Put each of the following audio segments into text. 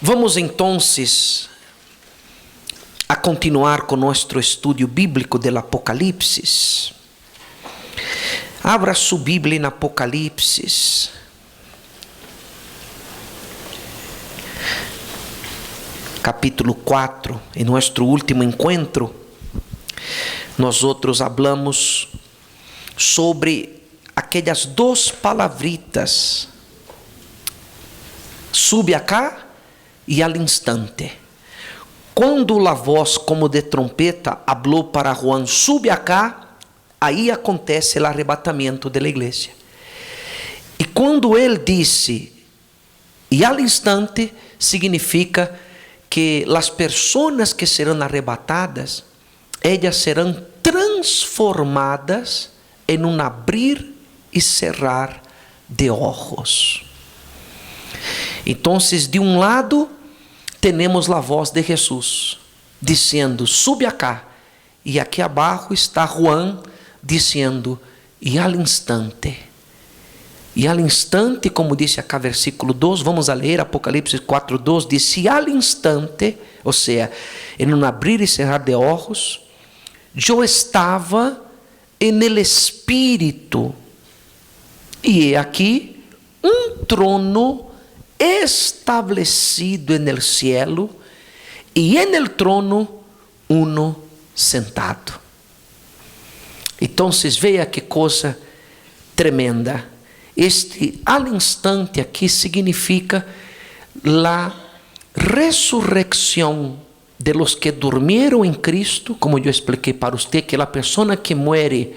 Vamos então a continuar com nosso estudo bíblico do Apocalipse. Abra sua Bíblia em Apocalipse. Capítulo 4. Em nosso último encontro, nós outros hablamos sobre aquelas duas palavritas: sube acá e al instante. Quando a voz como de trompeta hablou para Juan, sube acá, aí acontece o arrebatamento da igreja. E quando ele disse e al instante, significa que as pessoas que serão arrebatadas, elas serão transformadas em um abrir e cerrar de ojos. Então, de um lado, temos a voz de Jesus dizendo, sube acá, e aqui abaixo está Juan dizendo, e al instante, como disse acá versículo 2, vamos a ler Apocalipse 4:2, diz, e al instante, ou seja, em um abrir e cerrar de ojos, eu estava en el Espírito, e aqui um trono establecido en el cielo, e en el trono uno sentado. Então, veja que coisa tremenda. Este al instante aqui significa a ressurreição de los que durmieron em Cristo, como eu expliquei para você, que a pessoa que muere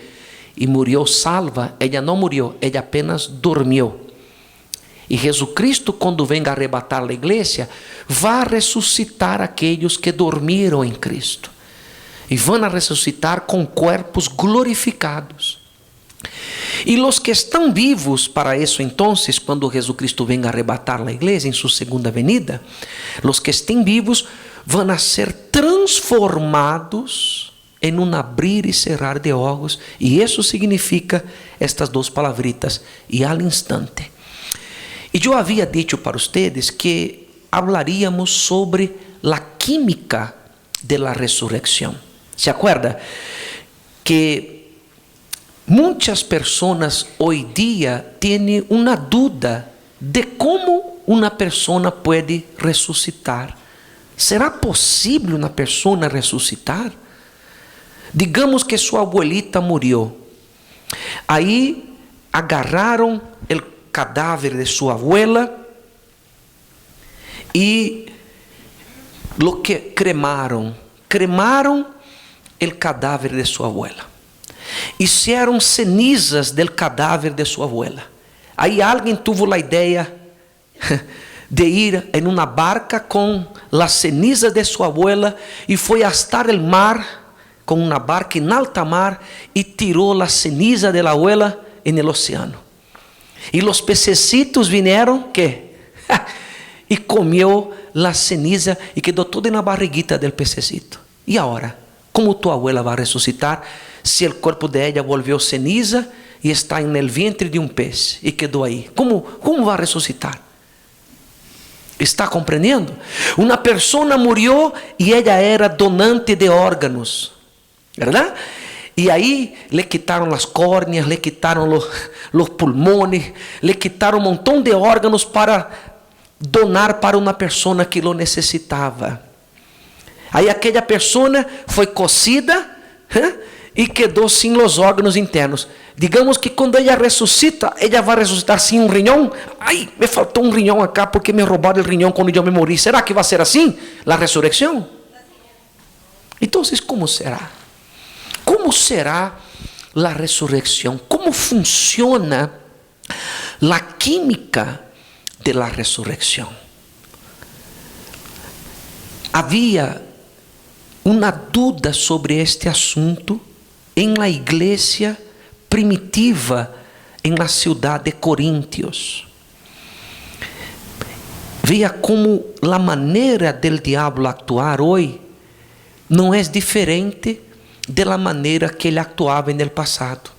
e murió salva, ela não murió, ela apenas dormiu. E Jesucristo, quando venga arrebatar a igreja, vai ressuscitar aqueles que dormiram em Cristo. E vão a ressuscitar com corpos glorificados. E os que estão vivos para isso, então, quando Jesucristo venga arrebatar a igreja em sua segunda venida, os que estén vivos vão a ser transformados em um abrir e cerrar de olhos. E isso significa estas duas palavritas, e al instante. E eu havia dito para vocês que hablaríamos sobre a química de la ressurreição. ¿Se acuerda? Que muitas pessoas hoje dia têm uma dúvida de como uma pessoa pode ressuscitar. ¿Será possível uma pessoa ressuscitar? Digamos que sua abuelita murió. Aí agarraram o cadáver de sua abuela e lo que cremaram o cadáver de sua abuela. Hicieron cenizas del cadáver de sua abuela. Aí alguém teve a ideia de ir em uma barca com las cenizas de sua abuela e foi hasta el mar com uma barca em alta mar e tirou la ceniza de la abuela en el océano. E os pececitos vieram, que? E comeu la ceniza e quedou toda na barriguita del pececito. E agora, como tua abuela vai ressuscitar se o corpo de ella volveu ceniza e está en el vientre de um pez e quedou aí? Como vai ressuscitar? Está compreendendo? Uma pessoa murió e ela era donante de órgãos, ¿verdad? E aí le quitaram as córneas, le quitaram os pulmões, le quitaram um montão de órgãos para donar para uma pessoa que lo necessitava. Aí aquela pessoa foi cocida e quedou sem os órgãos internos. Digamos que quando ela ressuscita, ela vai ressuscitar sem um rinhão. Ai, me faltou um rinhão acá porque me roubaram o rinhão quando eu me morri. Será que vai ser assim a ressurreição? Então, como será? Como será a ressurreição? Como funciona a química de la ressurreição? Havia uma dúvida sobre este assunto em la igreja primitiva em la ciudad de Corintios. Veja como a maneira del diabo actuar hoje não é diferente de la maneira que ele actuava en el passado.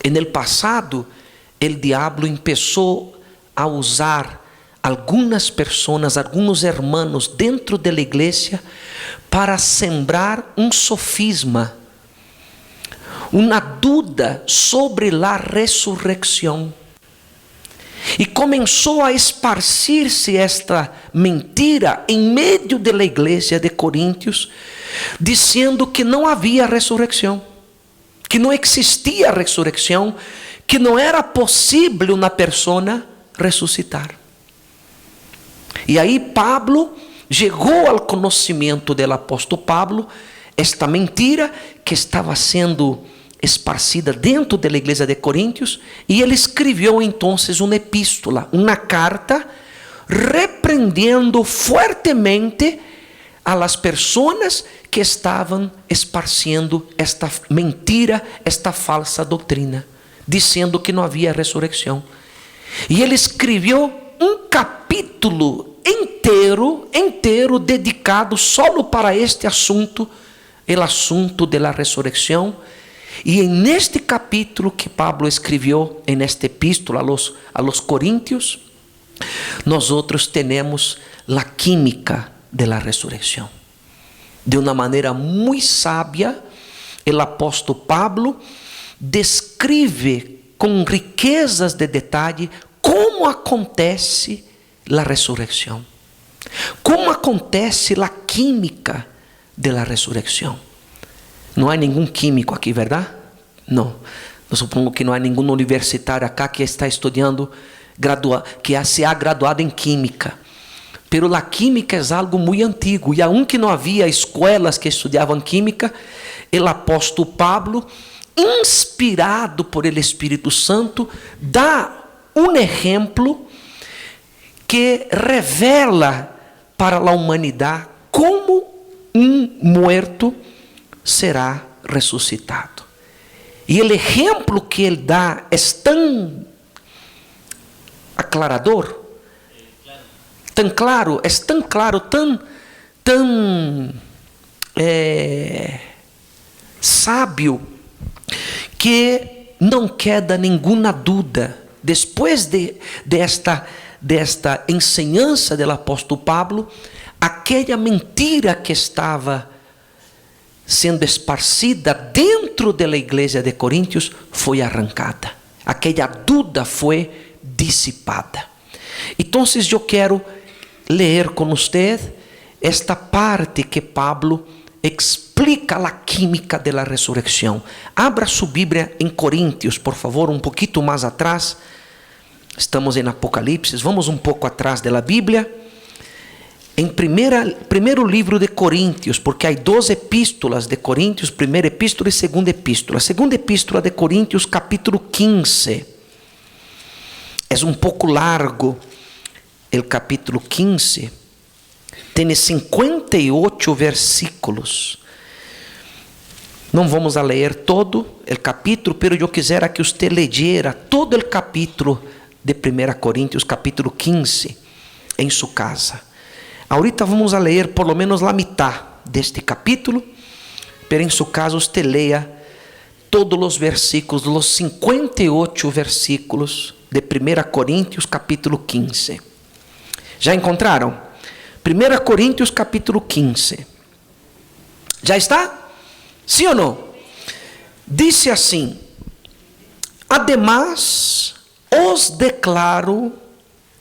En el passado, el diablo começou a usar algunas personas, algunos hermanos dentro de la iglesia para sembrar un sofisma, una duda sobre la resurrección. E começou a esparcir-se esta mentira em meio da igreja de Coríntios, dizendo que não havia ressurreição, que não existia ressurreição, que não era possível uma pessoa ressuscitar. E aí Pablo chegou ao conhecimento do apóstolo Pablo esta mentira que estava sendo esparcida dentro da igreja de Coríntios, e ele escreveu então uma epístola, uma carta, repreendendo fortemente a las pessoas que estavam esparcindo esta mentira, esta falsa doutrina, dizendo que não havia ressurreição. E ele escreveu um capítulo inteiro dedicado só para este assunto, o assunto da ressurreição. E neste capítulo que Pablo escreveu, nesta epístola a los Coríntios, nós temos a química da ressurreição. De uma maneira muito sábia, o apóstolo Pablo descreve com riquezas de detalhe como acontece a ressurreição, como acontece a química da ressurreição. Não há nenhum químico aqui, verdade? Não. Eu supongo que não há nenhum universitário acá que está estudando, que se ha graduado em química. Pero a química é algo muito antigo. E aunque não havia escolas que estudavam química, o apóstolo Pablo, inspirado por el Espírito Santo, dá um exemplo que revela para a humanidade como um morto será ressuscitado. E o exemplo que ele dá é tão aclarador, tão claro, tão sábio, que não queda nenhuma dúvida, depois desta enseñança do apóstolo Pablo, aquela mentira que estava sendo esparcida dentro da igreja de Coríntios foi arrancada. Aquela dúvida foi dissipada. Então, eu quero ler com você esta parte que Pablo explica a química da ressurreição. Abra sua Bíblia em Coríntios, por favor, um pouquinho mais atrás. Estamos em Apocalipse, vamos um pouco atrás da Bíblia. Em primeiro livro de Coríntios, porque há 2 epístolas de Coríntios, primeira epístola e segunda epístola. Segunda epístola de Coríntios, capítulo 15. É um pouco largo, o capítulo 15. Tem 58 versículos. Não vamos a ler todo o capítulo, pero eu quisera que você leyera todo o capítulo de 1 Coríntios, capítulo 15, em sua casa. Ahorita vamos a ler por lo menos a mitad deste capítulo, pero em seu caso usted leia todos os versículos, os 58 versículos de 1 Coríntios capítulo 15. Já encontraram? 1 Coríntios capítulo 15. Já está? Sim ou não? Dice assim: además os declaro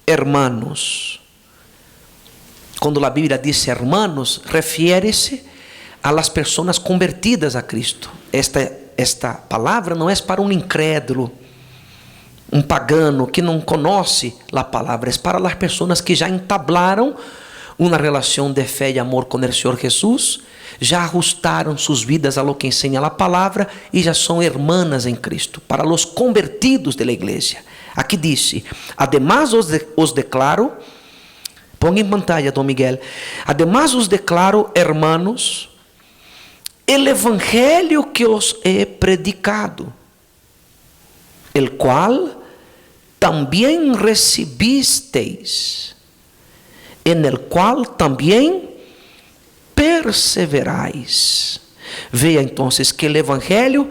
hermanos. Quando a Bíblia diz hermanos, refere-se a las pessoas convertidas a Cristo. Esta palavra não é para um incrédulo, um pagano que não conhece a palavra, é para as pessoas que já entablaram uma relação de fé e amor com o Senhor Jesus, já ajustaram suas vidas a lo que ensina a palavra e já são hermanas em Cristo. Para os convertidos da igreja, aqui diz: además os declaro. Põe em pantalla, Dom Miguel. Además os declaro, hermanos, el evangelho que os he predicado, el cual también recibisteis, en el cual también perseveráis. Veja então que o evangelho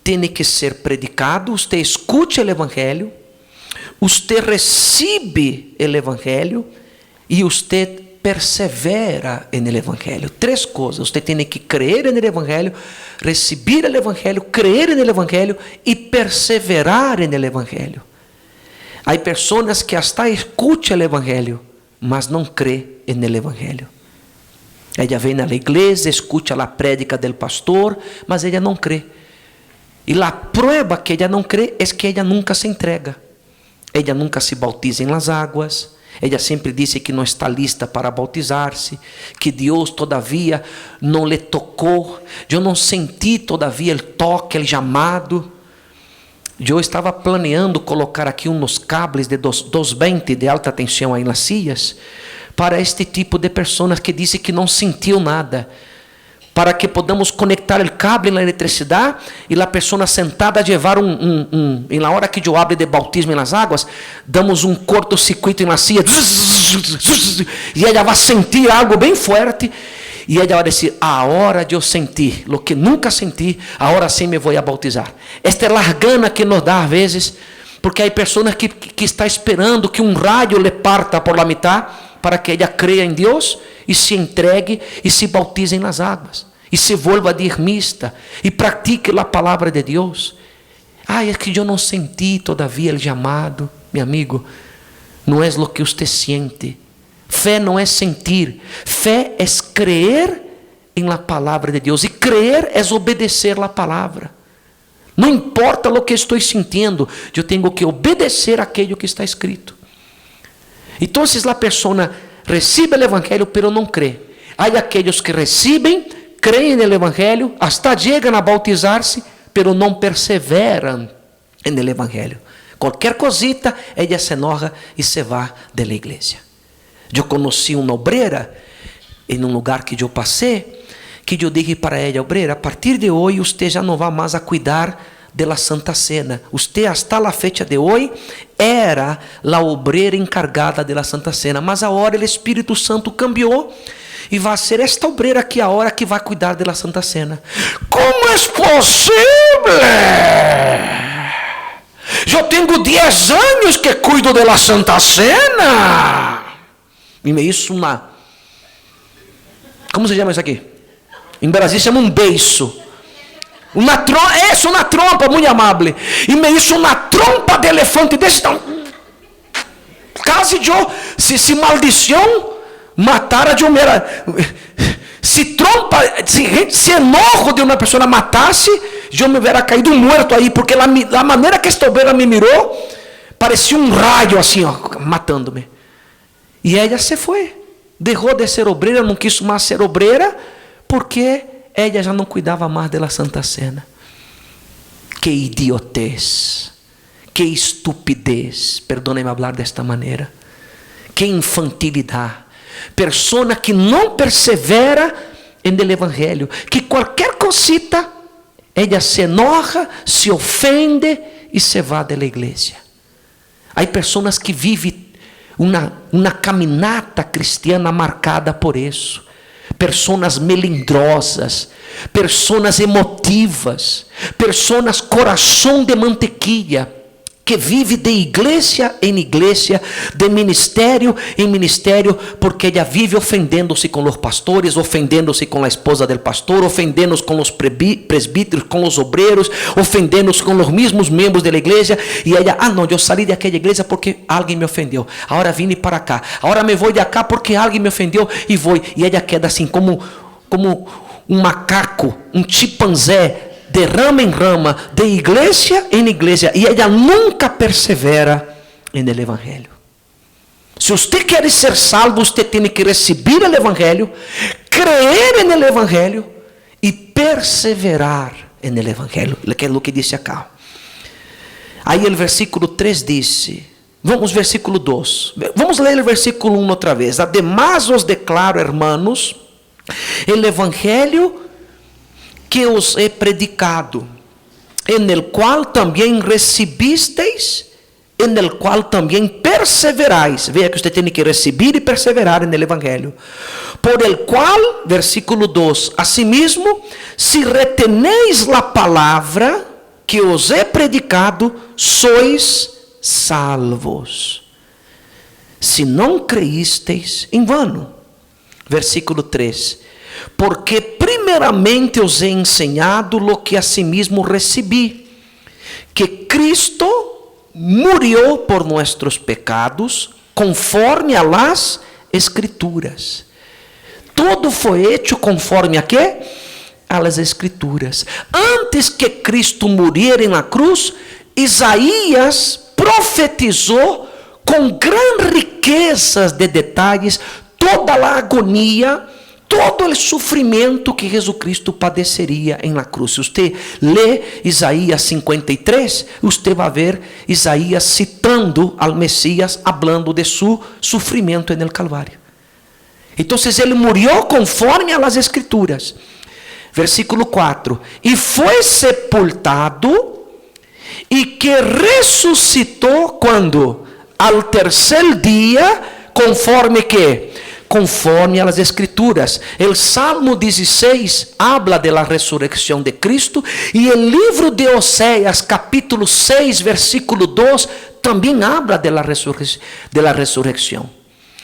tem que ser predicado. Você escute o evangelho, Usted recibe o Evangelho e usted persevera en el Evangelho. 3 coisas. Usted tem que crer en el Evangelho, recibir el Evangelho, creer en el Evangelho e perseverar en el Evangelho. Há pessoas que hasta escutam o Evangelho, mas não crê en el Evangelho. Ela vem na igreja, escuta a prédica do pastor, mas ela não crê. E a prova que ela não crê é que ela nunca se entrega. Ela nunca se bautiza em las águas. Ela sempre disse que não está lista para bautizar-se, que Deus todavia não lhe tocou. Eu não senti todavia o toque, o chamado. Eu estava planeando colocar aqui uns cables de 220 de alta tensão aí nas sillas, para este tipo de pessoas que dizem que não sentiu nada, para que podamos conectar o cable na eletricidade e a pessoa sentada levar e na hora que eu abro de bautismo nas águas, damos cortocircuito na silla, e ela vai sentir algo bem forte, e ela vai dizer: a hora de eu sentir o que nunca senti, agora sim me vou a bautizar. Esta é a gana que nos dá às vezes, porque há pessoas que está esperando que raio lhe parta por la mitad, para que ela creia em Deus e se entregue e se bautize nas águas e se volva dirmista e pratique a palavra de Deus. É que eu não senti todavia o chamado. Meu amigo, não é o que você sente. Fé não é sentir, fé é creer em la palavra de Deus, e creer é obedecer a palavra. Não importa o que estou sentindo, eu tenho que obedecer aquilo que está escrito. Então, a pessoa recebe o Evangelho, pero não crê. Há aqueles que recebem, creem no Evangelho, hasta chegam a bautizar-se, pero não perseveram no Evangelho. Qualquer cosita, ela se enoja e se vai da igreja. Eu conheci uma obreira em lugar que eu passei, que eu disse para ela: obreira, a partir de hoje, você já não vai mais a cuidar da Santa Cena. Você, hasta a fecha de hoje, era a obreira encargada da Santa Cena, mas agora o Espírito Santo cambiou e vai ser esta obreira aqui agora que vai cuidar da Santa Cena. Como é possível? Eu tenho 10 anos que cuido da Santa Cena. E me hizo uma... Como se chama isso aqui? Em Brasil chama beiço. Uma trompa muito amável. E me hizo uma trompa de elefante desse tamanho. Quase eu, se maldição matara, eu me era... Se enojo de uma pessoa matasse, eu me hubiera caído muerto aí, porque a maneira que esta ovelha me mirou, parecia raio assim, ó, matando-me. E ela se foi, deixou de ser obreira, não quis mais ser obreira, porque ela já não cuidava mais da Santa Cena. Que idiotez, que estupidez, perdone-me falar desta maneira, que infantilidade. Pessoa que não persevera en el Evangelho, que qualquer cosita, ela se enoja, se ofende e se vai da igreja. Há pessoas que vivem uma caminhada cristiana marcada por isso. Pessoas melindrosas, pessoas emotivas, pessoas coração de mantequilla, que vive de igreja em igreja, de ministério em ministério, porque ela vive ofendendo-se com os pastores, ofendendo-se com a esposa do pastor, ofendendo-se com os presbíteros, com os obreiros, ofendendo-se com os mesmos membros da igreja, e ela, não, eu saí daquela igreja porque alguém me ofendeu, agora vim para cá, agora me vou de cá porque alguém me ofendeu, e vou, e ela queda assim, como um macaco, um chimpanzé, de rama em rama, de igreja em igreja, e ela nunca persevera no Evangelho. Se você quer ser salvo, você tem que receber o Evangelho, creer no Evangelho e perseverar no Evangelho, que é o que diz acá. Aí o versículo 3 diz, vamos versículo 2, vamos ler o versículo 1 outra vez. Además os declaro, hermanos, o Evangelho que os he predicado, en el cual também recebisteis, en el cual também perseverais. Veja que você tem que receber e perseverar no Evangelho. Por el cual, versículo 2, asimismo, si retenéis la palavra que os he predicado, sois salvos. Se não creísteis, em vano. Versículo 3. Porque primeiramente os he enseñado lo que asimismo recebi, que Cristo murió por nuestros pecados, conforme a las Escrituras. Todo foi hecho conforme a quê? A las Escrituras. Antes que Cristo muriera en la cruz, Isaías profetizou com gran riquezas de detalhes toda a agonia, todo o sofrimento que Jesucristo padeceria em la cruz. Se você lê Isaías 53, você vai ver Isaías citando al Messias, hablando de su sofrimento en el Calvário. Então, ele murió conforme a las Escrituras. Versículo 4. E foi sepultado, e que ressuscitou quando? Al tercer dia, conforme que? Conforme a las Escrituras. El Salmo 16 habla de la resurrección de Cristo, y el libro de Oseas capítulo 6 versículo 2 también habla de la resurrección.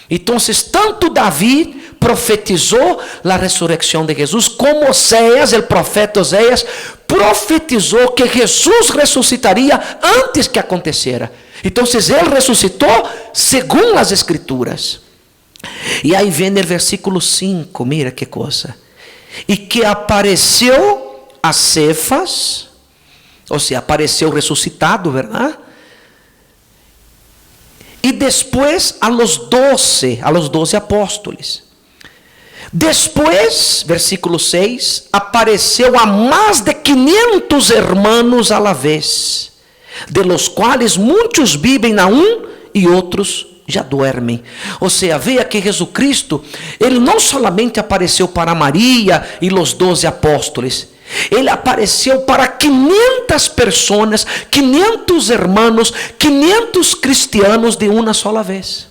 Entonces, tanto David profetizou a ressurreição de Jesus, como Oséias, o profeta Oséias, profetizou que Jesus ressuscitaria antes que acontecera. Então, ele ressuscitou segundo as Escrituras. E aí vem o versículo 5, mira que coisa. E que apareceu a Cefas, ou seja, apareceu ressuscitado, verdade? E depois a los 12 apóstolos. Depois, versículo 6, apareceu a mais de 500 hermanos a la vez, de los quais muitos vivem aún e outros já dormem. Ou seja, veja que Jesucristo, ele não solamente apareceu para Maria e os 12 apóstolos, ele apareceu para 500 pessoas, 500 hermanos, 500 cristianos de uma sola vez.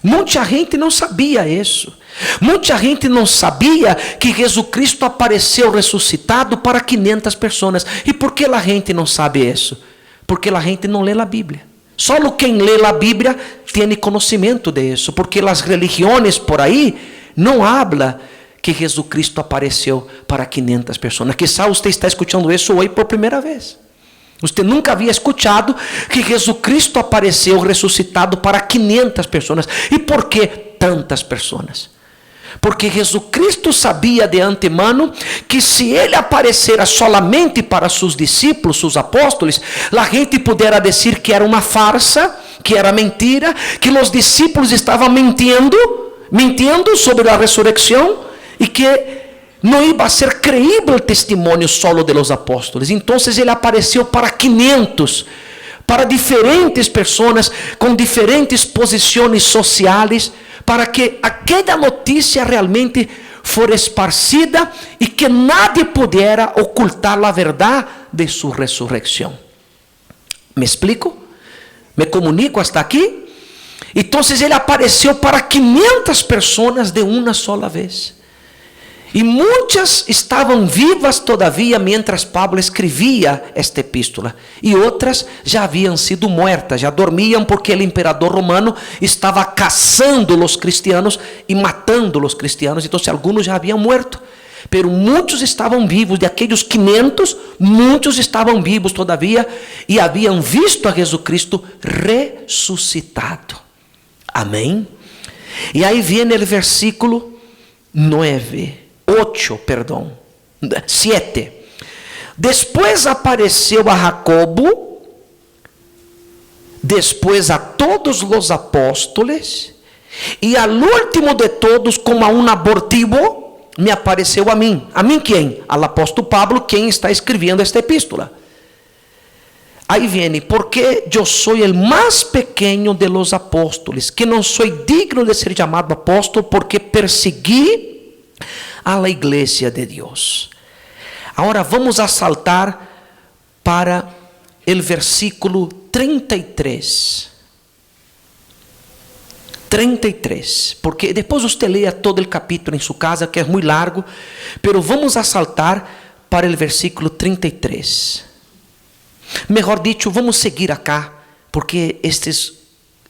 Muita gente não sabia isso. Muita gente não sabia que Jesucristo apareceu ressuscitado para 500 pessoas. E por que a gente não sabe isso? Porque a gente não lê a Bíblia. Só quem lê a Bíblia tem conhecimento de isso. Porque as religiões por aí não hablam que Jesucristo apareceu para 500 pessoas. Quizá você está escutando isso hoje por primeira vez. Você nunca havia escutado que Jesucristo apareceu ressuscitado para 500 pessoas. E por que tantas pessoas? Porque Jesucristo sabia de antemano que se ele aparecera solamente para seus discípulos, seus apóstolos, a gente pudera dizer que era uma farsa, que era mentira, que os discípulos estavam mentindo sobre a ressurreição, e que não ia ser creíble o testemunho solo de los apóstolos. Então ele apareceu para 500, para diferentes pessoas com diferentes posições sociais, para que aquela notícia realmente for esparcida e que nadie pudiera ocultar a verdade de sua ressurreição. ¿Me explico? ¿Me comunico hasta aqui? Então ele apareceu para 500 pessoas de uma sola vez. E muitas estavam vivas todavia mientras Pablo escrevia esta epístola, e outras já haviam sido muertas, já dormiam porque o imperador romano estava caçando os cristianos e matando os cristianos. Então alguns já haviam muerto, pero muitos estavam vivos. De aqueles 500, muitos estavam vivos todavia e haviam visto a Jesucristo ressuscitado. Amém? E aí vem o versículo 7. Depois apareceu a Jacobo, depois a todos os apóstolos, e al último de todos, como a um abortivo, me apareceu a mim. A mim quem? Al apóstolo Pablo, quem está escrevendo esta epístola. Aí vem, porque eu sou o mais pequeno de los apóstolos, que não sou digno de ser chamado apóstolo, porque persegui a la iglesia de Deus. Agora vamos a saltar para o versículo 33. 33, porque depois você leia todo o capítulo em sua casa, que é muito largo, pero vamos a saltar para o versículo 33. Melhor dito, vamos seguir acá porque estes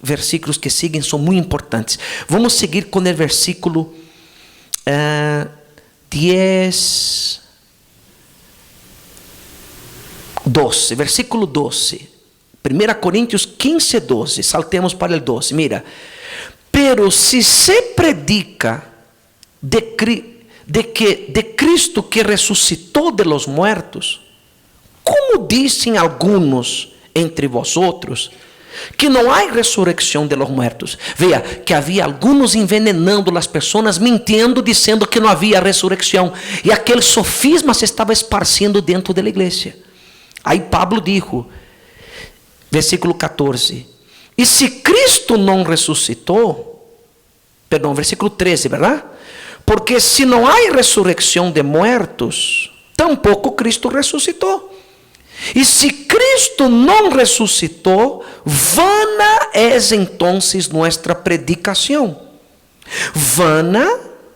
versículos que siguen são muito importantes. Vamos seguir com o versículo 12, versículo 12. 1 Coríntios 15, 12. Saltemos para o 12. Mira. Pero si se predica de Cristo que ressuscitou de los muertos, como dizem algunos entre vosotros, que não há ressurreição de los muertos. Veja que havia alguns envenenando as pessoas, mentindo, dizendo que não havia ressurreição. E aquele sofisma se estava esparcindo dentro da igreja. Aí Pablo dijo, versículo 14, e se Cristo não ressuscitou, perdão, versículo 13, verdade? Porque se não há ressurreição de muertos, tampouco Cristo ressuscitou. E se Cristo não ressuscitou, vana es entonces nuestra predicação. Vana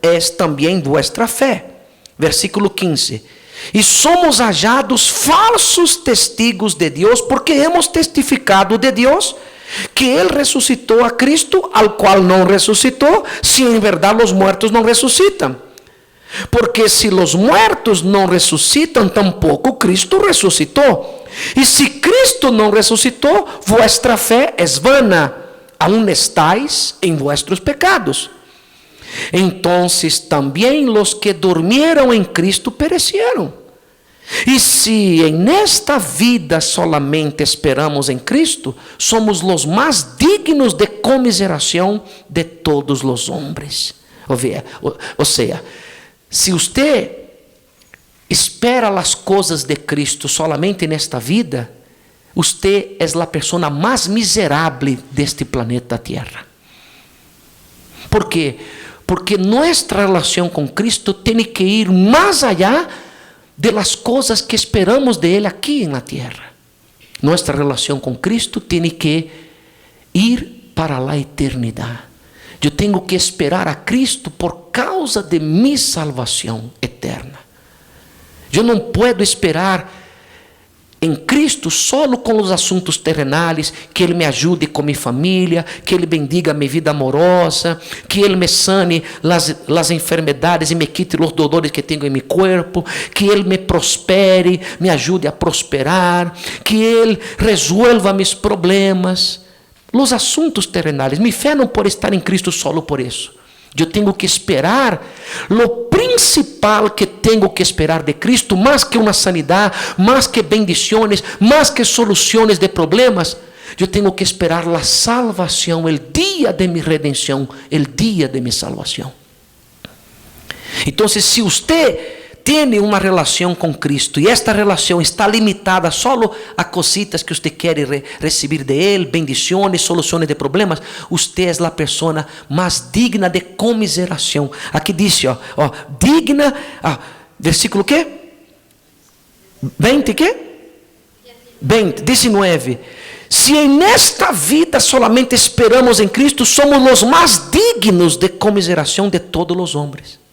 es também vuestra fé. Versículo 15. E somos hallados falsos testigos de Deus, porque hemos testificado de Deus que Ele ressuscitou a Cristo, al qual não ressuscitou, se em verdade os muertos não ressuscitam. Porque se os muertos não ressuscitam, tampouco Cristo ressuscitou. E se Cristo não ressuscitou, vuestra fé é vana, aún estáis em vuestros pecados. Entonces também os que durmieron em Cristo perecieron. E se en esta vida solamente esperamos em Cristo, somos os mais dignos de comiseração de todos os homens. Ou seja, se você espera as coisas de Cristo solamente nesta vida, você é a pessoa mais miserável deste planeta Terra. ¿Por quê? Porque nossa relação com Cristo tem que ir mais allá de las coisas que esperamos de Ele aqui na Terra. Nossa relação com Cristo tem que ir para a eternidade. Eu tenho que esperar a Cristo por causa de minha salvação eterna. Eu não posso esperar em Cristo solo com os assuntos terrenais, que Ele me ajude com minha família, que Ele bendiga minha vida amorosa, que Ele me sane las enfermedades e me quite os dolores que tenho em meu corpo, que Ele me prospere, me ajude a prosperar, que Ele resuelva meus problemas. Os assuntos terrenais, minha fé não pode estar em Cristo solo por isso. Eu tenho que esperar o principal que tenho que esperar de Cristo, mais que uma sanidade, mais que bendições, mais que soluções de problemas. Eu tenho que esperar a salvação, o dia de minha redenção, o dia de minha salvação. Então, se você tem uma relação com Cristo e esta relação está limitada solo a cositas que você quer receber de Ele, bendições, soluções de problemas, você é a pessoa mais digna de comiseração. Aqui diz, digna, versículo que? 20 que? 19. Se em esta vida solamente esperamos em Cristo, somos os mais dignos de comiseração de todos os homens.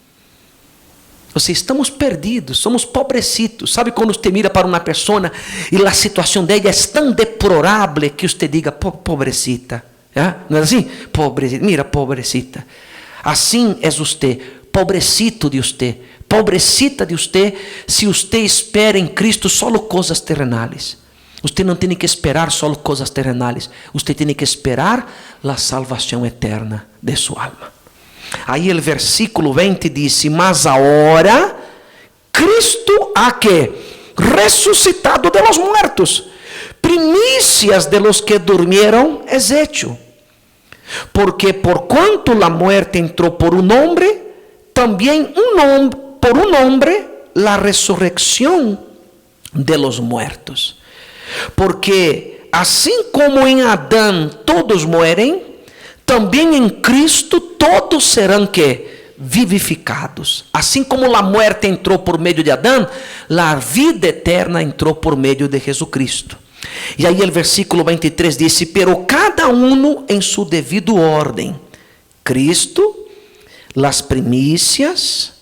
Ou seja, estamos perdidos, somos pobrecitos. Sabe quando você mira para uma pessoa e a situação dela é tão deplorável que você diga, pobrecita. Não é assim? Pobrecita, mira, pobrecita. Assim é você, pobrecito de você, pobrecita de você, se você espera em Cristo solo coisas terrenais. Você não tem que esperar solo coisas terrenais, você tem que esperar a salvação eterna de sua alma. Aí o versículo 20 diz: mas agora Cristo ha que ressuscitado de los muertos, primícias de los que durmieron es hecho. Porque por cuanto la muerte entró por un hombre, también por un hombre la resurrección de los muertos. Porque así como en Adán todos mueren, também em Cristo todos serão que vivificados. Assim como a muerte entrou por meio de Adão, a vida eterna entrou por meio de Jesucristo. E aí o versículo 23 diz: pero cada uno em su devido ordem. Cristo, las primicias,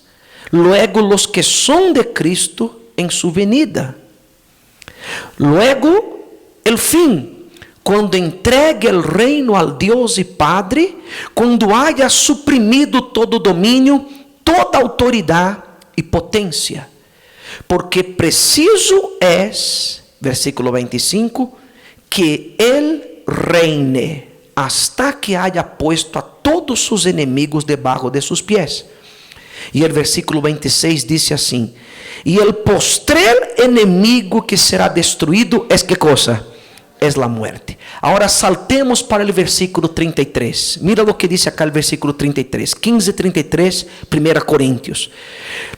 luego los que son de Cristo en su venida. Luego el fin, quando entregue o reino ao Deus e Padre, quando haya suprimido todo domínio, toda autoridade e potência. Porque preciso é, versículo 25, que Ele reine hasta que haya puesto a todos sus enemigos debajo de sus pies. E o versículo 26 diz assim: e o postrer enemigo que será destruído es que cosa? Es la muerte. Agora saltemos para o versículo 33. Mira o que diz acá o versículo 33, 15:33, 1 Coríntios.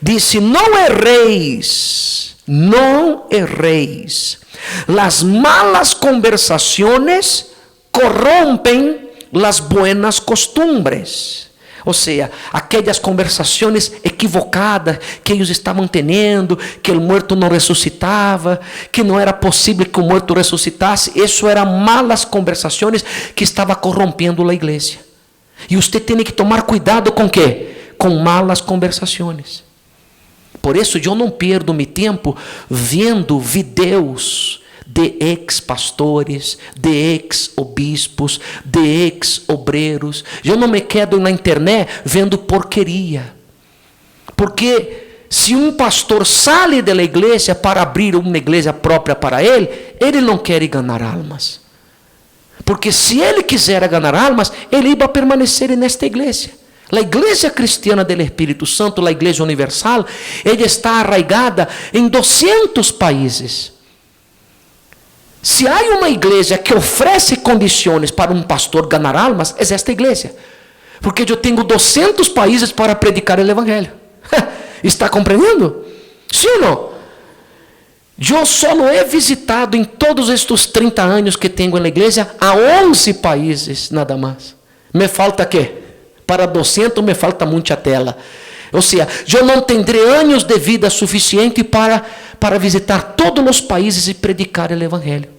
Diz: não erreis, não erreis. Las malas conversaciones corrompen las buenas costumbres. Ou seja, aquelas conversações equivocadas que eles estavam tendo, que o morto não ressuscitava, que não era possível que o morto ressuscitasse, isso eram malas conversações que estavam corrompendo a igreja. E você tem que tomar cuidado com quê? Com malas conversações. Por isso eu não perdo meu tempo vendo vídeos de ex-pastores, de ex-obispos, de ex-obreiros. Eu não me quedo na internet vendo porqueria. Porque se um pastor sai da igreja para abrir uma igreja própria para ele não quer ganhar almas. Porque se ele quiser ganhar almas, ele ia permanecer nesta igreja. A igreja cristiana do Espírito Santo, a igreja universal, ela está arraigada em 200 países. Se há uma igreja que oferece condições para um pastor ganhar almas, é esta igreja. Porque eu tenho 200 países para predicar o evangelho. Está compreendendo? Sim ou não? Eu só he visitado em todos estes 30 anos que tenho na igreja a 11 países, nada mais. Me falta quê? Para 200 me falta muita tela. Ou seja, eu não terei anos de vida suficiente para visitar todos os países e predicar o evangelho.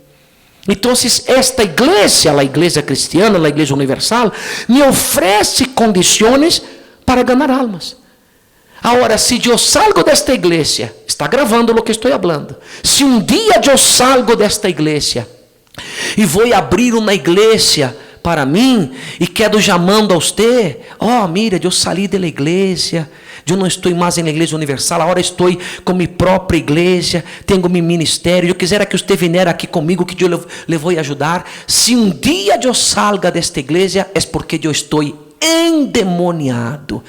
Então, esta igreja, a igreja cristiana, a igreja universal, me oferece condições para ganhar almas. Agora, se eu salgo desta igreja, está gravando o que estou falando. Se um dia eu salgo desta igreja e vou abrir uma igreja para mim e quero chamando a você, mira, eu saí da igreja, eu não estou mais na igreja universal, agora estou com minha própria igreja, tenho meu ministério, eu quisera que você viesse aqui comigo, que eu lhe vou ajudar. Se um dia eu salga desta igreja, é porque eu estou endemoniado.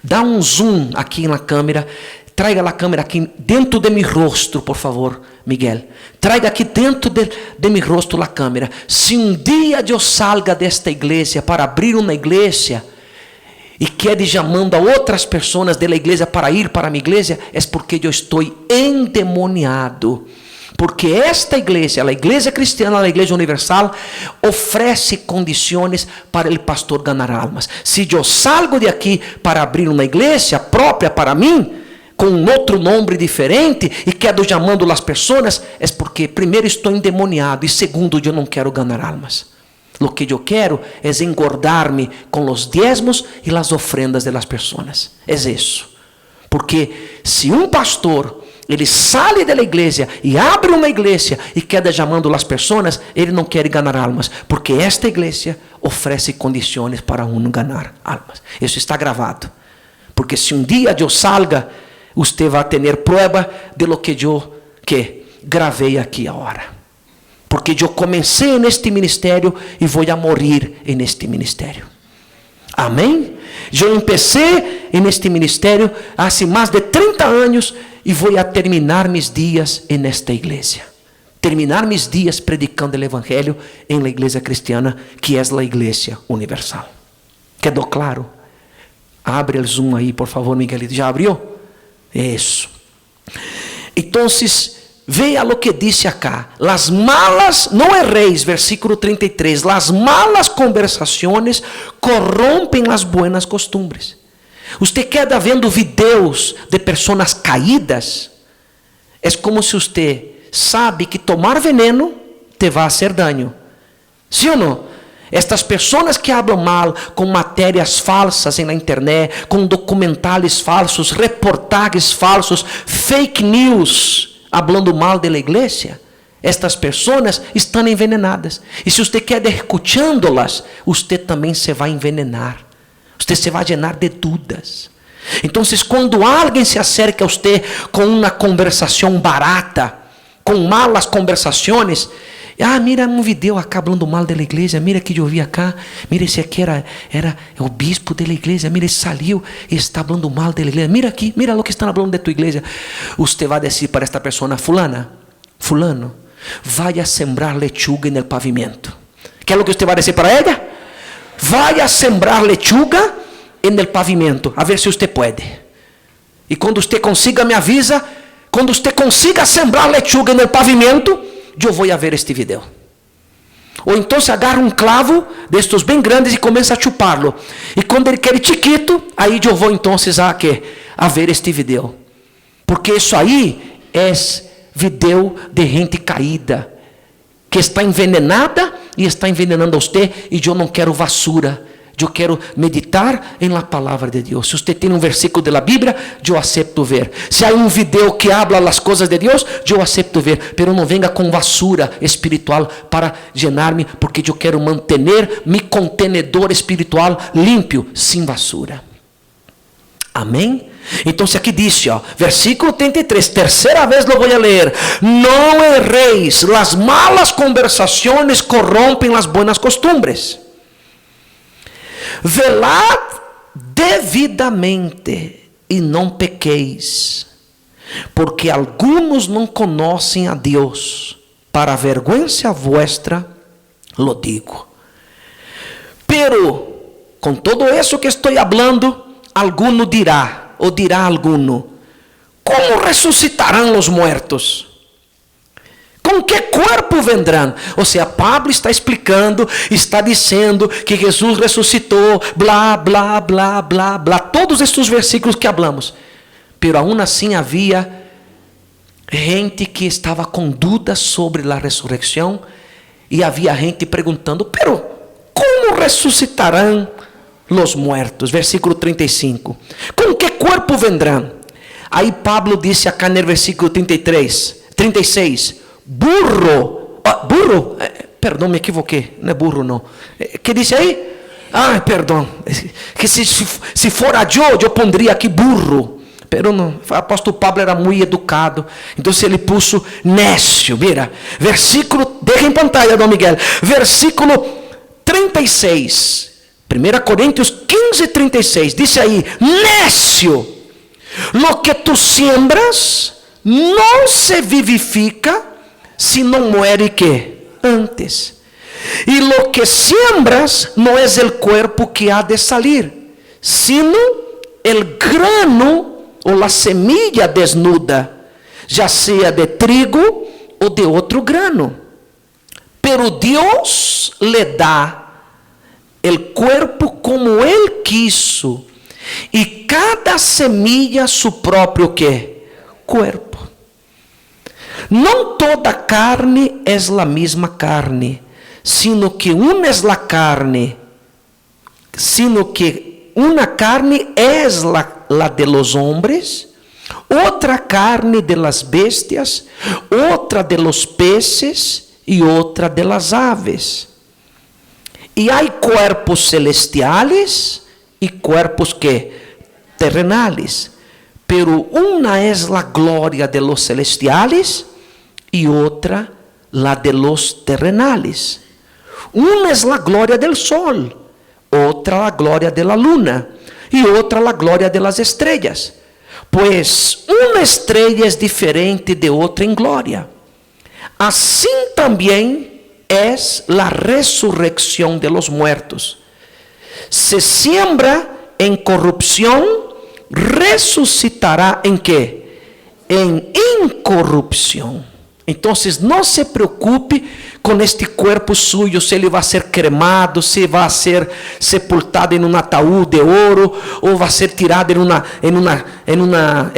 Dá um zoom aqui na câmera, traga a câmera aqui dentro de meu rosto, por favor, Miguel. Traga aqui dentro de meu rosto a câmera. Se um dia eu salga desta igreja para abrir uma igreja e quero chamando a outras pessoas da igreja para ir para a minha igreja, é porque eu estou endemoniado. Porque esta igreja, a igreja cristiana, a igreja universal, oferece condições para o pastor ganhar almas. Se eu salgo de aqui para abrir uma igreja própria para mim, com outro nome diferente, e quero chamando as pessoas, é porque primeiro estou endemoniado e segundo eu não quero ganhar almas. O que eu quero é engordar-me com os diezmos e as ofrendas de las pessoas. É isso. Porque se um pastor ele sai da igreja e abre uma igreja e queda chamando as pessoas, ele não quer ganhar almas, porque esta igreja oferece condições para ganhar almas. Isso está gravado. Porque se um dia eu salga, você vai ter prova de lo que eu gravei aqui agora. Porque eu comecei neste ministério e vou a morrer neste ministério. Amém? Eu empecé neste ministério há mais de 30 anos e vou a terminar mis dias nesta igreja. Terminar mis dias predicando o evangelho em la igreja cristiana, que é a igreja universal. Quedou claro? Abre o zoom aí, por favor, Miguelito. Já abriu? Isso. Então, veja o que diz acá. Las malas, não erreis, versículo 33. Las malas conversações corrompem as buenas costumbres. Você queda vendo vídeos de pessoas caídas. É como se você sabe que tomar veneno te vai fazer dano. Sim ou não? Estas pessoas que falam mal com matérias falsas na internet, com documentais falsos, reportagens falsos, fake news, falando mal da igreja, Estas pessoas estão envenenadas. E se você quer escuchándolas, você também se vai envenenar. Você se vai llenar de dúvidas. Então, quando alguém se acerca a você com uma conversação barata, com malas conversações, mira um vídeo acá falando mal da igreja, mira que eu vi acá, mira esse aqui era o bispo da igreja, mira esse saiu e está falando mal da igreja, mira aqui, mira o que estão falando de tua igreja. Você vai dizer para esta pessoa, fulano, vai a sembrar lechuga no pavimento. Que é o que você vai dizer para ela? Vai a sembrar lechuga no pavimento, a ver se você pode. E quando você consiga, me avisa. Quando você consiga sembrar lechuga no pavimento, eu vou a ver este vídeo. Ou então se agarra um clavo destes bem grandes e começa a chupá-lo. E quando ele quer chiquito, aí eu vou então a ver este vídeo. Porque isso aí é vídeo de gente caída, que está envenenada e está envenenando a você, e eu não quero basura. Eu quero meditar em la palavra de Deus. Se você tem um versículo da Bíblia, eu aceito ver. Se há um vídeo que habla as coisas de Deus, eu aceito ver. Pero não venga com basura espiritual para llenar-me, porque eu quero manter meu contenedor espiritual limpo, sem basura. Amém? Então aqui diz, versículo 33, terceira vez lo vou ler. Não erréis, las malas conversações corrompem las buenas costumbres. Velad devidamente e não pequeis, porque alguns não conhecem a Deus. Para vergüenza vuestra lo digo. Pero com todo isso que estou falando, alguno dirá, ou dirá alguno: como ressuscitarão os muertos? Com que corpo vendrão? Ou seja, Pablo está explicando, está dizendo que Jesus ressuscitou, blá, blá, blá, blá, blá. Todos estes versículos que hablamos. Pero aún assim havia gente que estava com dúvidas sobre a ressurreição. E havia gente perguntando: pero como ressuscitarão os muertos? Versículo 35. Com que corpo vendrão? Aí Pablo disse acá no versículo 36. Burro, perdão, me equivoquei, não é burro não. Que disse aí? Perdão, que se fora eu pondria aqui burro. Pero não, o apóstolo Pablo era muito educado, então ele puso nécio. Mira, versículo, deixa em pantalla, Dom Miguel, versículo 36, 1 Coríntios 15, 36, diz aí: nécio, lo que tu siembras não se vivifica, se não muere que antes. E lo que siembras não é o cuerpo que ha de salir, sino el grano ou la semilla desnuda, já seja de trigo ou de outro grano. Pero Deus le dá el cuerpo como Él quiso, e cada semilla su próprio que? Cuerpo. Não toda carne é a mesma carne, sino que uma é a carne, sino que uma carne é la de los hombres, outra carne de las bestias, outra de los peces e outra de las aves. E há cuerpos celestiales e cuerpos que? Terrenales. Pero una es la gloria de los celestiales y otra la de los terrenales. Una es la gloria del sol, otra la gloria de la luna y otra la gloria de las estrellas. Pues una estrella es diferente de otra en gloria. Así también es la resurrección de los muertos. Se siembra en corrupción, resucitará em que? Em incorrupção. Então, não se preocupe com este corpo suyo, se ele vai ser cremado, se vai ser sepultado em um ataúd de ouro, ou vai ser tirado em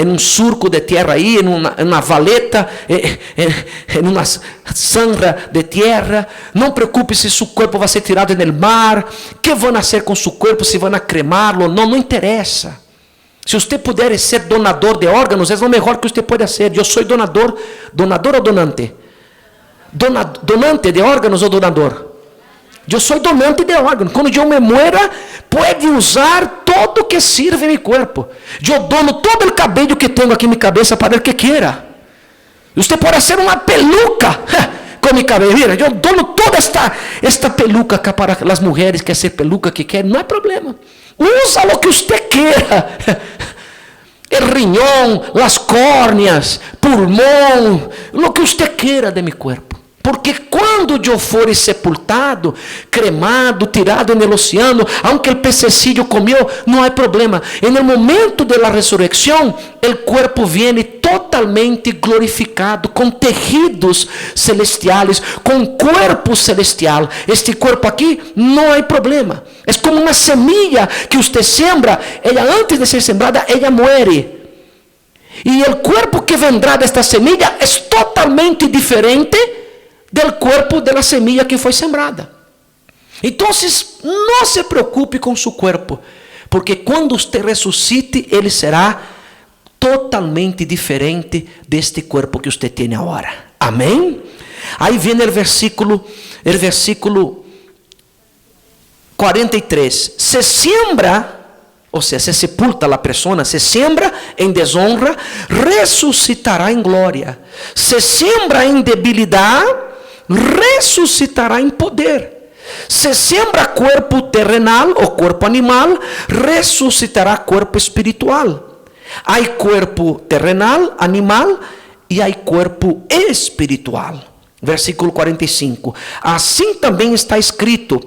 um surco de terra aí, em uma valeta, em uma sandra de terra. Não preocupe se seu corpo vai ser tirado no mar, que vão fazer com seu corpo, se vão cremá-lo ou não, não interessa. Se você puder ser donador de órgãos, é o melhor que você pode ser. Eu sou donador ou donante? donante de órganos ou donador? Eu sou donante de órganos. Quando eu me muera, pode usar todo que sirve em meu corpo. Eu dono todo o cabelo que tenho aqui em minha cabeça para o que quiera. Você pode ser uma peluca com minha cabelo. Mira, eu dono toda esta peluca para as mulheres que querem ser peluca que querem. Não é problema. Usa o que você queira. O riñón, as córneas, pulmão, o que você queira de meu corpo. Porque quando eu for sepultado, cremado, tirado no oceano, aunque o pececillo comió, não há problema. En el momento de la resurrección, el cuerpo viene totalmente glorificado, com tejidos celestiales, com cuerpo celestial. Este cuerpo aqui, não há problema. É como uma semilla que usted siembra, ella antes de ser sembrada, ella muere. E o cuerpo que vendrá desta semilla é totalmente diferente del cuerpo de la semilla que foi sembrada. Então, não se preocupe com seu corpo, porque quando você ressuscite, ele será totalmente diferente deste corpo que você tem agora. Amém? Aí vem o versículo 43. Se siembra, ou seja, se sepulta a pessoa, se siembra em desonra, ressuscitará em glória. Se siembra em debilidade, ressuscitará em poder. Se siembra corpo terrenal ou corpo animal, ressuscitará corpo espiritual. Há corpo terrenal, animal, e há corpo espiritual. Versículo 45. Assim também está escrito: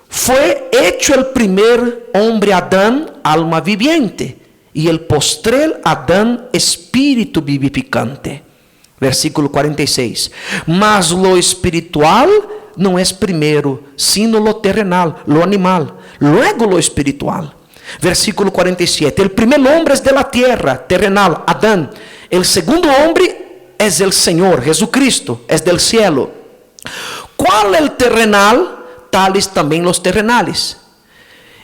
foi hecho el primer hombre Adán, alma viviente, y el postrer Adán, espíritu vivificante. Versículo 46. Mas lo espiritual não é primeiro, sino lo terrenal, lo animal, luego lo espiritual. Versículo 47. El primer hombre es de la tierra, terrenal, Adán. El segundo hombre es el Señor, Jesucristo, es del cielo. ¿Cuál el terrenal? Tales também los terrenales.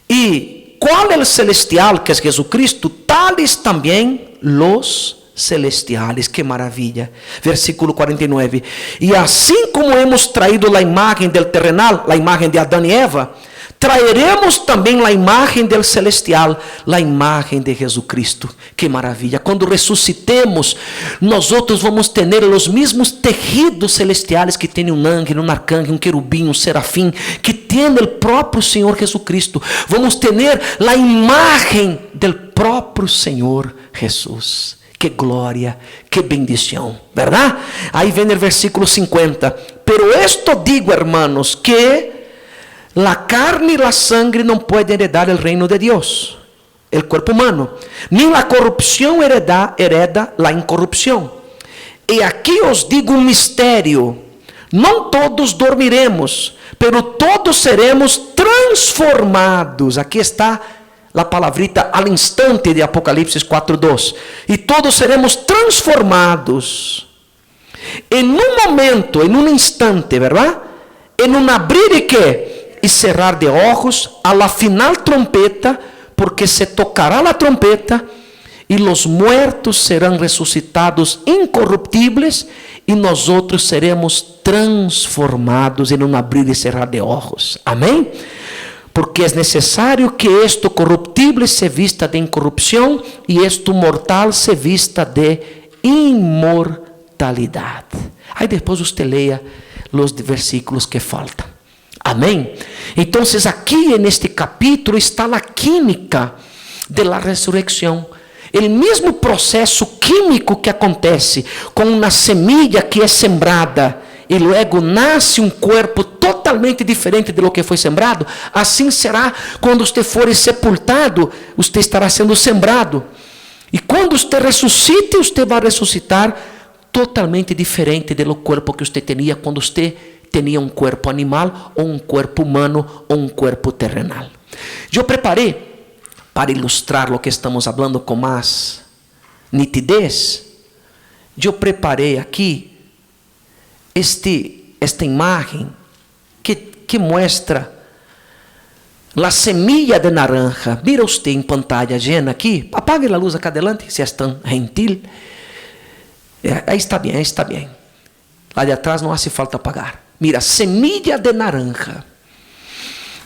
E qual é o celestial, que é Jesucristo? Tales também los celestiales. Que maravilha. Versículo 49. E assim como hemos traído a imagem del terrenal, a imagem de Adão e Eva, traeremos também a imagem del celestial, a imagem de Jesucristo. Que maravilha. Quando ressuscitemos, nós outros vamos ter os mesmos tejidos celestiais que tem um ángel, um arcángel, um querubim, um serafim, que tem o próprio Senhor Jesucristo. Vamos ter a imagem do próprio Senhor Jesus. Que glória, que bendição, verdade? Aí vem o versículo 50. Pero esto digo, hermanos, que la carne y la sangre no pueden heredar el reino de Dios, el cuerpo humano, ni la corrupción hereda la incorrupción. Y aquí os digo un misterio: no todos dormiremos, pero todos seremos transformados. Aquí está la palavrita al instante de Apocalipse 4:2. Y todos seremos transformados en un momento, en un instante, ¿verdad? En un abrir y qué? E cerrar de ojos a la final trompeta, porque se tocará la trompeta e los muertos serão resucitados incorruptibles e nós outros seremos transformados em um abrir e cerrar de ojos. Amém? Porque é necessário que esto corruptible se vista de incorrupção e esto mortal se vista de inmortalidade. Aí depois você leia os versículos que faltam. Amém? Então, aqui neste capítulo está a química da ressurreição. O mesmo processo químico que acontece com uma semilla que é sembrada e logo nasce um corpo totalmente diferente de lo que foi sembrado. Assim será quando você for sepultado, você estará sendo sembrado. E quando você ressuscite, você vai ressuscitar totalmente diferente do corpo que você tinha quando você tinha um corpo animal, ou um corpo humano, ou um corpo terrenal. Eu preparei, para ilustrar o que estamos falando com mais nitidez, eu preparei aqui esta imagem que mostra a semilla de naranja. Mira você em pantalla llena aqui. Apague a luz acá adelante, se é tão gentil. Aí está bem, aí está bem. Lá de atrás não hace falta pagar. Mira, semilla de naranja.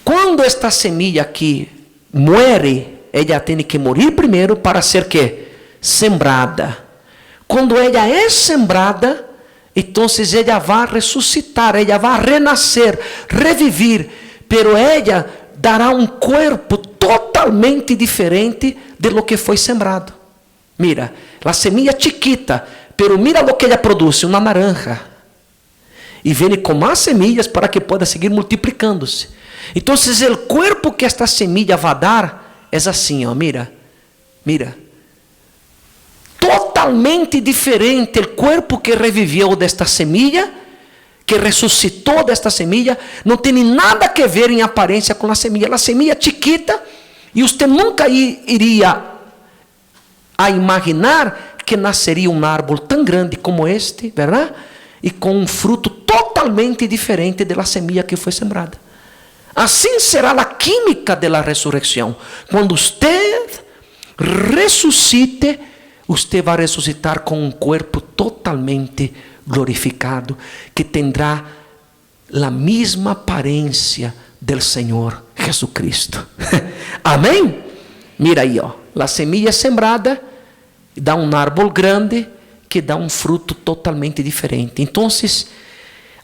Quando esta semilla aqui muere, ela tem que morir primeiro para ser que? Sembrada. Quando ela é sembrada, então ela vai ressuscitar, ela vai renascer, revivir, pero ela dará um corpo totalmente diferente de lo que foi sembrado. Mira, a semilla chiquita, pero mira lo que ela produz, uma naranja. E vem com mais semillas para que pueda seguir multiplicando-se. Então, o corpo que esta semilla vai dar é assim, ó, mira. Totalmente diferente o corpo que reviveu desta semilla, que ressuscitou desta semilla, não tem nada que ver em aparência com a semilla. A semilla chiquita, e você nunca iria a imaginar que nasceria um árvore tão grande como este, verdade? E com um fruto totalmente diferente da semilla que foi sembrada. Assim será a química da ressurreição. Quando você ressuscite, você vai ressuscitar com um corpo totalmente glorificado, que terá a mesma aparência do Senhor Jesucristo. Amém? Mira aí, ó, a semilla sembrada dá um árvore grande que dá um fruto totalmente diferente. Então,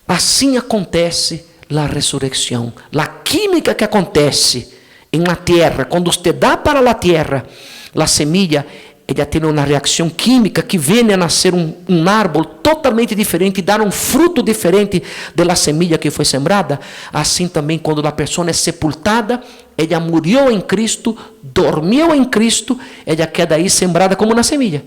assim acontece a ressurreição. A química que acontece na terra, quando você dá para a terra, a semilla, ela tem uma reação química que vem a nascer um árvore totalmente diferente e dar um fruto diferente da semilla que foi sembrada. Assim também, quando a pessoa é sepultada, ela morreu em Cristo, dormiu em Cristo, ela queda aí sembrada como uma semilla.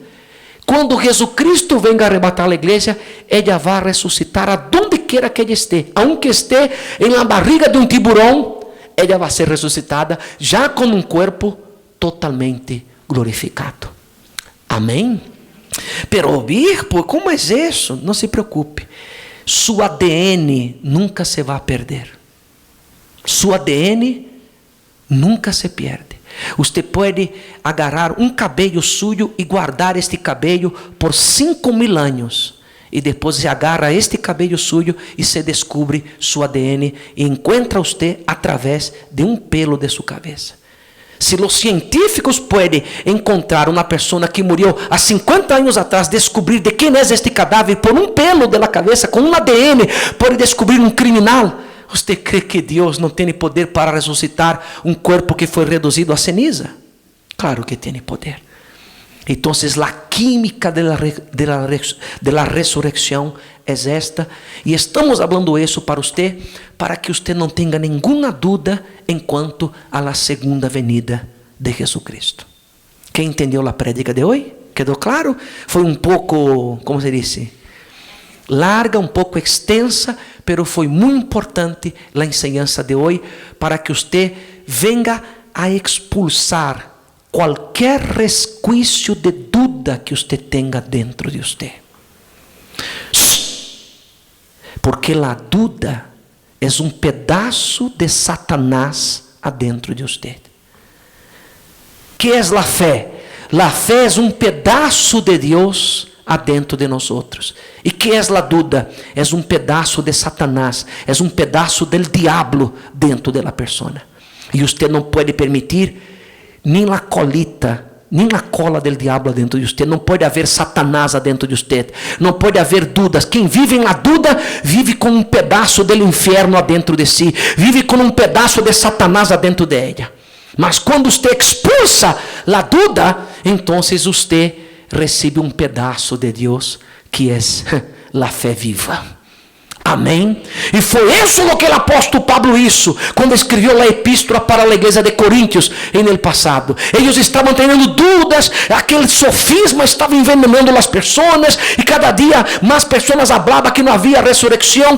Quando Jesucristo venga a arrebatar a igreja, ela vai ressuscitar aonde queira que ela esteja. Aunque esteja na barriga de um tiburão, ela vai ser ressuscitada já com um corpo totalmente glorificado. Amém? Pero obispo, como é isso? Não se preocupe. Su ADN nunca se vai perder. Su ADN nunca se perde. Você pode agarrar um cabelo suyo e guardar este cabelo por 5.000 anos. E depois se agarra este cabelo suyo e se descobre su ADN e encontra você através de um pelo de sua cabeça. Se os científicos podem encontrar uma pessoa que morreu há 50 anos atrás, descobrir de quem é este cadáver por um pelo da cabeça, com um ADN, pode descobrir um criminal. Você crê que Deus não tem poder para ressuscitar um corpo que foi reduzido a ceniza? Claro que tem poder. Então, a química da ressurreição é esta, e estamos falando isso para você, para que você não tenha nenhuma dúvida em quanto à segunda venida de Jesucristo. Quem entendeu a prédica de hoje? Quedou claro? Foi um pouco, como se diz, larga, um pouco extensa, pero foi muito importante a enseñança de hoje, para que você venga a expulsar qualquer resquício de dúvida que você tenha dentro de você. Porque a dúvida é um pedaço de Satanás adentro de você. Que é a fé? A fé é um pedaço de Deus adentro de nós outros. E que é a dúvida? É um pedaço de Satanás, é um pedaço del diablo dentro da pessoa. E você não pode permitir nem a colita, nem a cola del diablo dentro de você. Não pode haver Satanás dentro de você. Não pode haver dúvidas. Quem vive na dúvida, vive com um pedaço do inferno dentro de si. Vive com um pedaço de Satanás dentro de ela. Mas quando você expulsa a dúvida, então você recebe um pedaço de Deus, que é a fé viva. Amém? E foi isso o que o apóstolo Pablo hizo quando escreveu a epístola para a igreja de Coríntios en el passado. Eles estavam tendo dúvidas, aquele sofisma estava envenenando as pessoas, e cada dia mais pessoas falavam que não havia ressurreição,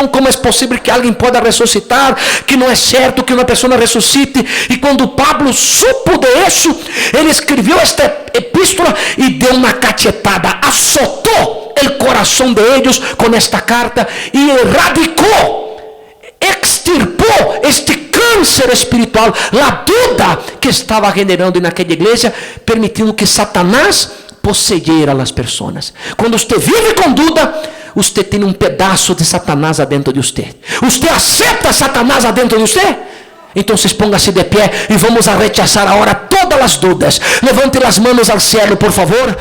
como é possível que alguém possa ressuscitar, que não é certo que uma pessoa ressuscite. E quando Pablo supo de isso, ele escreveu esta epístola e deu uma cachetada, azotou o coração de eles com esta carta e erradicou, extirpou este câncer espiritual, a dúvida que estava generando naquela igreja, permitindo que Satanás possuíra as pessoas. Quando você vive com dúvida, usted tem um pedaço de Satanás adentro de usted. Usted acepta Satanás adentro de usted? Então póngase de pé e vamos a rechazar agora todas as dúvidas. Levante as mãos ao cielo, por favor.